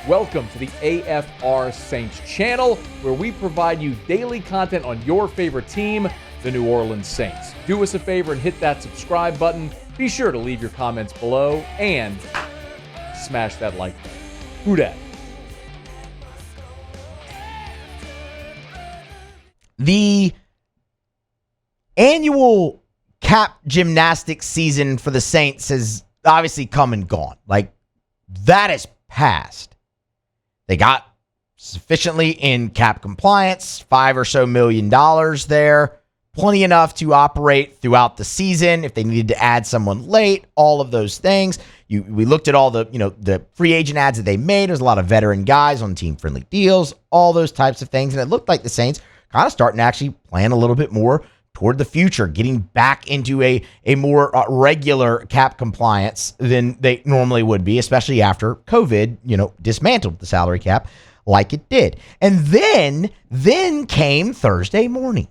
Welcome to the AFR Saints channel, where we provide you daily content on your favorite team, the New Orleans Saints. Do us a favor and hit that subscribe button. Be sure to leave your comments below and smash that like button. Who dat? The annual cap gymnastics season for the Saints has obviously come and gone. Like, that is past. They got sufficiently in cap compliance, $5 or so million there. Plenty enough to operate throughout the season. If they needed to add someone late, all of those things. We looked at all the free agent ads that they made. There's a lot of veteran guys on team-friendly deals, all those types of things. And it looked like the Saints kind of starting to actually plan a little bit more toward the future, getting back into a more regular cap compliance than they normally would be, especially after COVID, dismantled the salary cap like it did. And then came Thursday morning.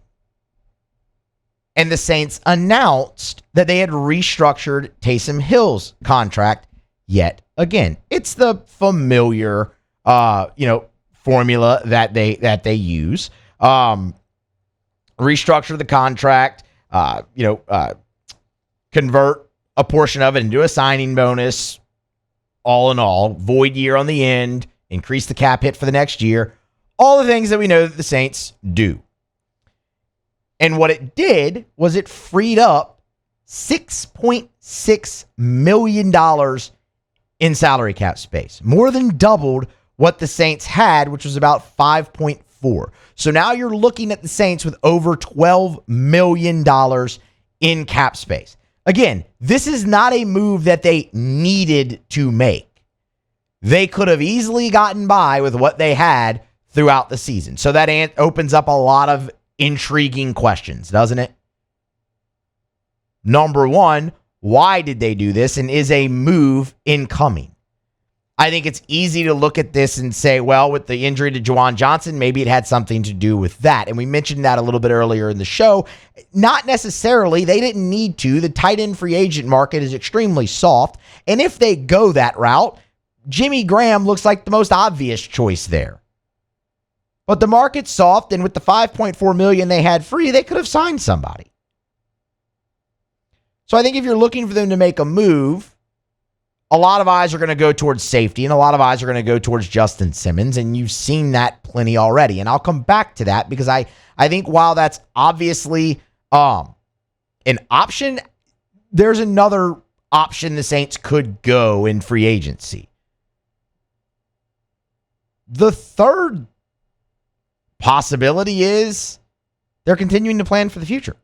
And the Saints announced that they had restructured Taysom Hill's contract yet again. It's the familiar, formula that they use. Restructure the contract, convert a portion of it into a signing bonus, all in all, void year on the end, increase the cap hit for the next year, all the things that we know that the Saints do. And what it did was it freed up $6.6 million in salary cap space, more than doubled what the Saints had, which was about 5.4. So now you're looking at the Saints with over $12 million in cap space. Again, this is not a move that they needed to make. They could have easily gotten by with what they had throughout the season. So that opens up a lot of intriguing questions, doesn't it? Number one, why did they do this? And is a move incoming? I think it's easy to look at this and say, well, with the injury to Juwan Johnson, maybe it had something to do with that. And we mentioned that a little bit earlier in the show. Not necessarily. They didn't need to. The tight end free agent market is extremely soft. And if they go that route, Jimmy Graham looks like the most obvious choice there. But the market's soft, and with the $5.4 million they had free, they could have signed somebody. So I think if you're looking for them to make a move, a lot of eyes are going to go towards safety, and a lot of eyes are going to go towards Justin Simmons, and you've seen that plenty already. And I'll come back to that because I think while that's obviously an option, there's another option the Saints could go in free agency. The third possibility is they're continuing to plan for the future.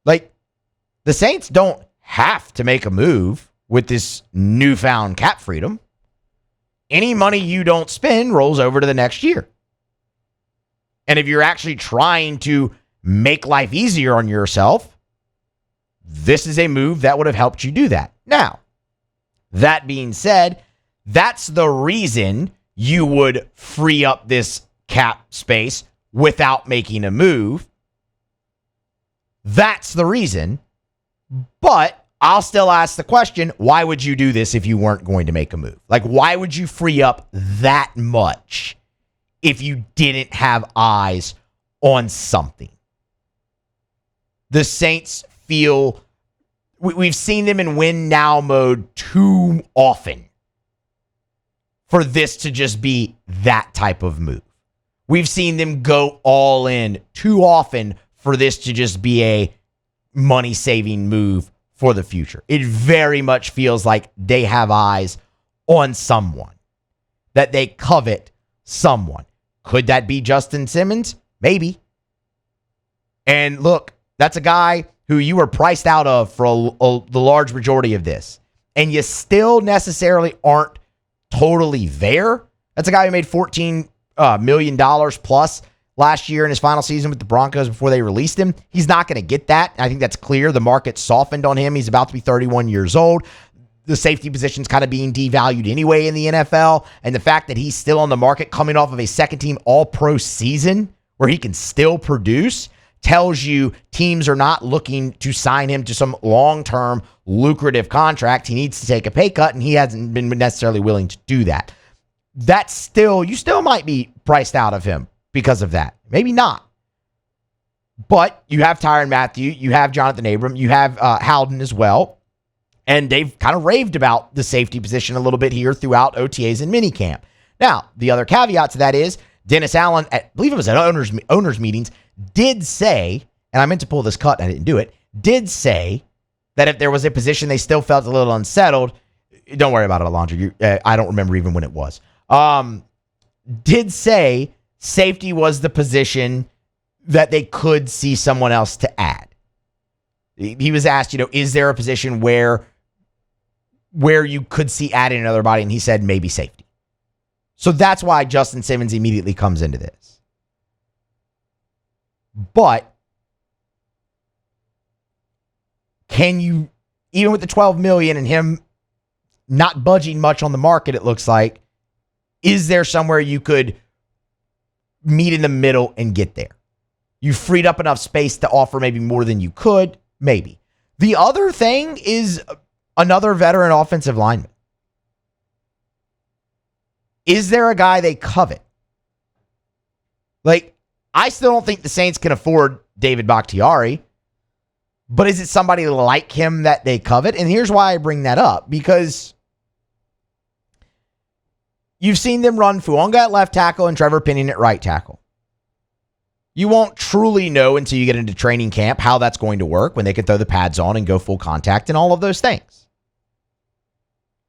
Like, the Saints don't have to make a move with this newfound cap freedom. Any money you don't spend rolls over to the next year. And if you're actually trying to make life easier on yourself, this is a move that would have helped you do that. Now, that being said, that's the reason you would free up this cap space without making a move. That's the reason. But I'll still ask the question, why would you do this if you weren't going to make a move? Like, why would you free up that much if you didn't have eyes on something? The Saints feel, we've seen them in win now mode too often for this to just be that type of move. We've seen them go all in too often for this to just be a money-saving move for the future. It very much feels like they have eyes on someone, that they covet someone. Could that be Justin Simmons? Maybe. And look, that's a guy who you were priced out of for the large majority of this, and you still necessarily aren't totally there. That's a guy who made $14 million plus last year in his final season with the Broncos before they released him. He's not going to get that. I think that's clear. The market softened on him. He's about to be 31 years old. The safety position's kind of being devalued anyway in the NFL. And the fact that he's still on the market coming off of a second-team all-pro season where he can still produce tells you teams are not looking to sign him to some long-term lucrative contract. He needs to take a pay cut, and he hasn't been necessarily willing to do that. You still might be priced out of him because of that. Maybe not. But you have Tyrann Mathieu, you have Jonathan Abram, you have Howden as well. And they've kind of raved about the safety position a little bit here throughout OTAs and minicamp. Now, the other caveat to that is Dennis Allen, I believe it was at owners meetings, did say, and I meant to pull this cut and I didn't do it, did say that if there was a position they still felt a little unsettled, don't worry about it, Alondra. I don't remember even when it was. Did say safety was the position that they could see someone else to add. He was asked, is there a position where you could see adding another body? And he said maybe safety. So that's why Justin Simmons immediately comes into this. But can you, even with the $12 million and him not budging much on the market, it looks like, is there somewhere you could meet in the middle and get there? You freed up enough space to offer maybe more than you could, maybe. The other thing is another veteran offensive lineman. Is there a guy they covet? I still don't think the Saints can afford David Bakhtiari, but is it somebody like him that they covet? And here's why I bring that up, because you've seen them run Fuonga at left tackle and Trevor Penning at right tackle. You won't truly know until you get into training camp how that's going to work, when they can throw the pads on and go full contact and all of those things.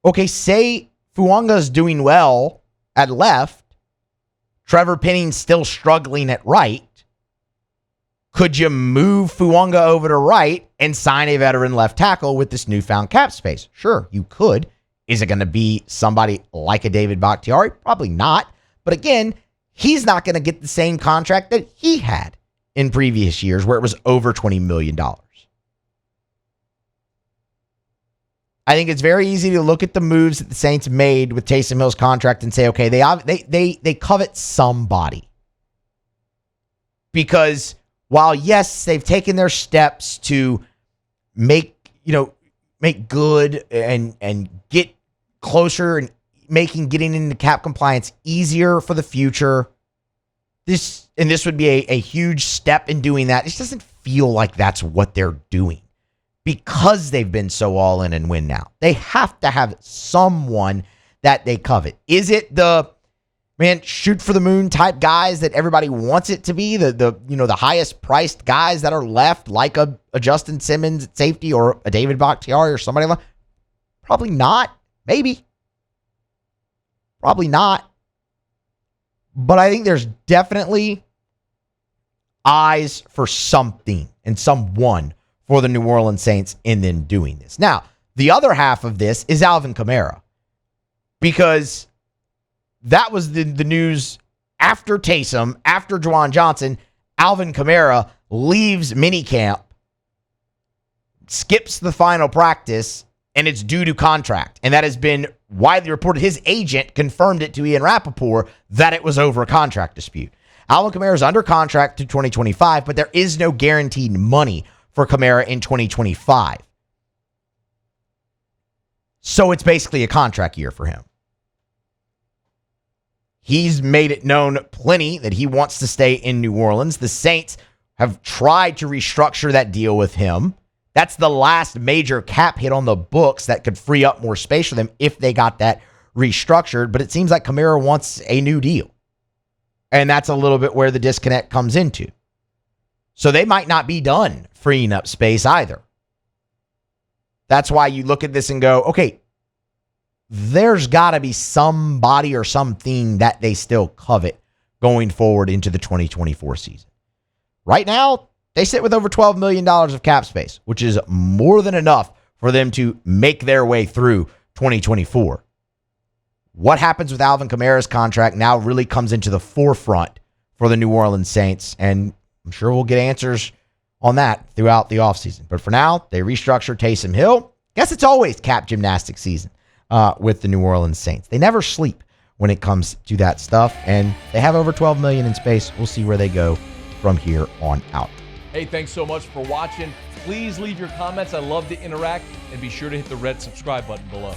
Okay, say Fuonga's doing well at left, Trevor Penning's still struggling at right. Could you move Fuonga over to right and sign a veteran left tackle with this newfound cap space? Sure, you could. Is it going to be somebody like a David Bakhtiari? Probably not. But again, he's not going to get the same contract that he had in previous years where it was over $20 million. I think it's very easy to look at the moves that the Saints made with Taysom Hill's contract and say, okay, they covet somebody. Because while, yes, they've taken their steps to make good and get closer and getting into cap compliance easier for the future. This would be a huge step in doing that. It doesn't feel like that's what they're doing because they've been so all in and win now. They have to have someone that they covet. Is it the shoot for the moon type guys that everybody wants it to be? The highest priced guys that are left, like a Justin Simmons at safety or a David Bakhtiari or somebody like that? Probably not. Maybe. Probably not. But I think there's definitely eyes for something and someone for the New Orleans Saints in then doing this. Now, the other half of this is Alvin Kamara. Because that was the news after Taysom, after Juwan Johnson. Alvin Kamara leaves minicamp, skips the final practice, and it's due to contract. And that has been widely reported. His agent confirmed it to Ian Rappaport that it was over a contract dispute. Alvin Kamara is under contract to 2025, but there is no guaranteed money for Kamara in 2025. So it's basically a contract year for him. He's made it known plenty that he wants to stay in New Orleans. The Saints have tried to restructure that deal with him. That's the last major cap hit on the books that could free up more space for them if they got that restructured. But it seems like Kamara wants a new deal. And that's a little bit where the disconnect comes into. So they might not be done freeing up space either. That's why you look at this and go, okay, there's got to be somebody or something that they still covet going forward into the 2024 season. Right now, they sit with over $12 million of cap space, which is more than enough for them to make their way through 2024. What happens with Alvin Kamara's contract now really comes into the forefront for the New Orleans Saints, and I'm sure we'll get answers on that throughout the offseason. But for now, they restructure Taysom Hill. Guess it's always cap gymnastics season with the New Orleans Saints. They never sleep when it comes to that stuff, and they have over $12 million in space. We'll see where they go from here on out. Hey, thanks so much for watching. Please leave your comments. I love to interact, and be sure to hit the red subscribe button below.